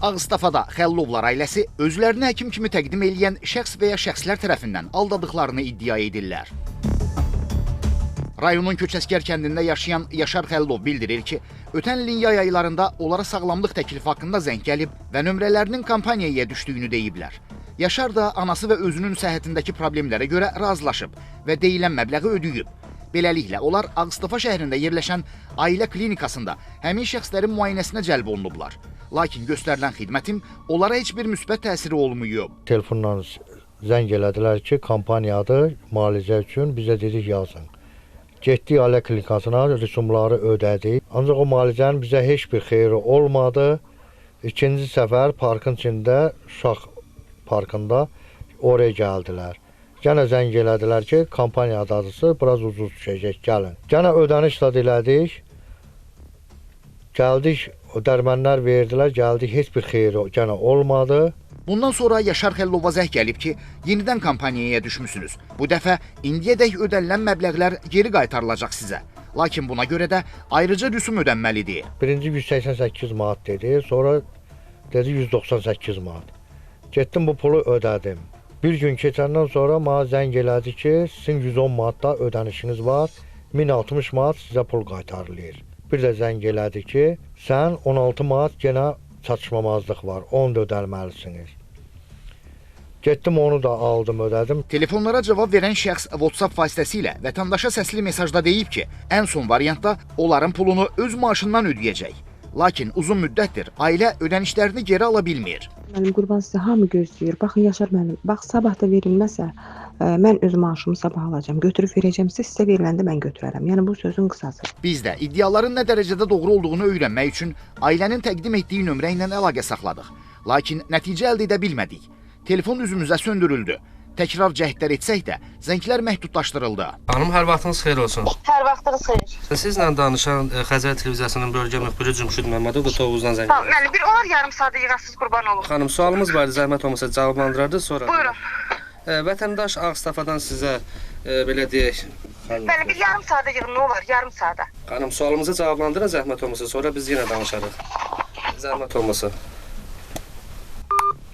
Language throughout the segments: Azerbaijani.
Ağustafada Xəllovlar ailəsi özlərini həkim kimi təqdim edən şəxs və ya şəxslər tərəfindən aldadıqlarını iddia edirlər. Rayonun Köçəskər kəndində yaşayan Yaşar Xəllov bildirir ki, ötən ilin yay aylarında onlara sağlamlıq təklifi haqqında zəng gəlib və nömrələrinin kampaniyaya düşdüyünü deyiblər. Yaşar da anası və özünün səhhətindəki problemlərə görə razılaşıb və deyilən məbləği ödəyib. Beləliklə, onlar Ağstafa şəhərində yerləşən ailə klinikasında həmin şəxslərin müayinəsinə cəlb olunublar. Lakin göstərilən xidmətin onlara heç bir müsbət təsiri olmayıb. Telefonla zəng elədilər ki, kampaniyadır, müalicə üçün bizə dedik yazın. Getdik ailə klinikasına, rüsumları ödədik. Ancaq o müalicənin bizə heç bir xeyri olmadı. İkinci səfər parkın içində, uşaq parkında oraya gəldilər. Gənə zəng elədilər ki, kampaniya adısı biraz ucuz düşəcək, gəlin. Gənə ödəniş də elədik. Gəldik, o dərmənlər verdilər, gəldik, heç bir xeyri gənə olmadı. Bundan sonra Yaşar Xəllova zəng gəlib ki, yenidən kampaniyaya düşmüsünüz. Bu dəfə indiyədək ödənilən məbləğlər geri qaytarılacaq sizə. Lakin buna görə də ayrıca rüsum ödənməlidir. Birinci 188 manat dedi, sonra dedi 198 manat. Getdim bu pulu ödədim. Bir gün keçəndən sonra mənə zəng elədi ki, sizin 110 manat da ödənişiniz var, 1060 manat sizə pul qaytarılır. Bir də zəng elədi ki, sən 16 manat yenə çatışmamazlıq var, onu da ödəlməlisiniz. Getdim, onu da aldım, ödədim. Telefonlara cavab verən şəxs WhatsApp vasitəsilə vətəndaşa səsli mesajda deyib ki, ən son variantda onların pulunu öz maaşından ödəyəcək. Lakin uzun müddətdir ailə ödənişlərini geri ala bilmir. Mənim qurban sizə hamı gözləyir. Baxın Yaşar müəllim, bax sabah da verilməsə, mən öz maaşımı sabah alacağam. Götürüb verəcəmsə sizə veriləndə mən götürərəm. Yəni bu sözün qısası. Biz də iddiaların nə dərəcədə doğru olduğunu öyrənmək üçün ailənin təqdim etdiyi nömrə ilə əlaqə saxladıq. Lakin nəticə əldə edə bilmədik. Telefon üzümüzə söndürüldü. Təkrar cəhdlər etsək də zənglər məhdudlaşdırıldı. Xanım, hər vaxtınız xeyir olsun. Hər vaxtınız xeyir. Sizlə danışan Xəzər televiziyasının bölgə müxbiri Cümşüd Məmmədov da Tovuzdan zəng Tamam, yəni bir olar yarım saata yığasız qurban olun. Xanım, sualımız vardı, zəhmət olmasa cavablandırardı sonra. Buyurun. Vətəndaş Ağstafadan sizə belə deyək. Bəli, bir yarım saata yığın, nə olar, yarım saata. Xanım, sualımızı cavablandırın, zəhmət olmasa, sonra biz yenə danışarıq. Zəhmət olmasa.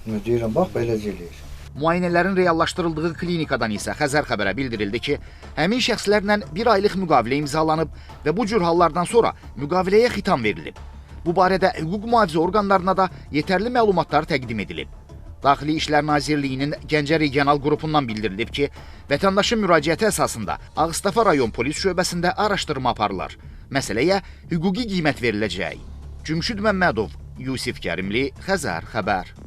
Nə deyirəm, bax beləcə eləyir. Müayinələrin reallaşdırıldığı klinikadan isə Xəzər xəbərə bildirildi ki, həmin şəxslərlə bir aylıq müqavilə imzalanıb və bu cür hallardan sonra müqaviləyə xitam verilib. Bu barədə hüquq mühafizə orqanlarına da yetərli məlumatlar təqdim edilib. Daxili İşlər Nazirliyinin Gəncə regional qrupundan bildirilib ki, vətəndaşın müraciəti əsasında Ağstafa rayon polis şöbəsində araşdırma aparılır. Məsələyə hüquqi qiymət veriləcək. Cümşüd Məmmədov, Yusif Kərimli, Xəzər xəbər.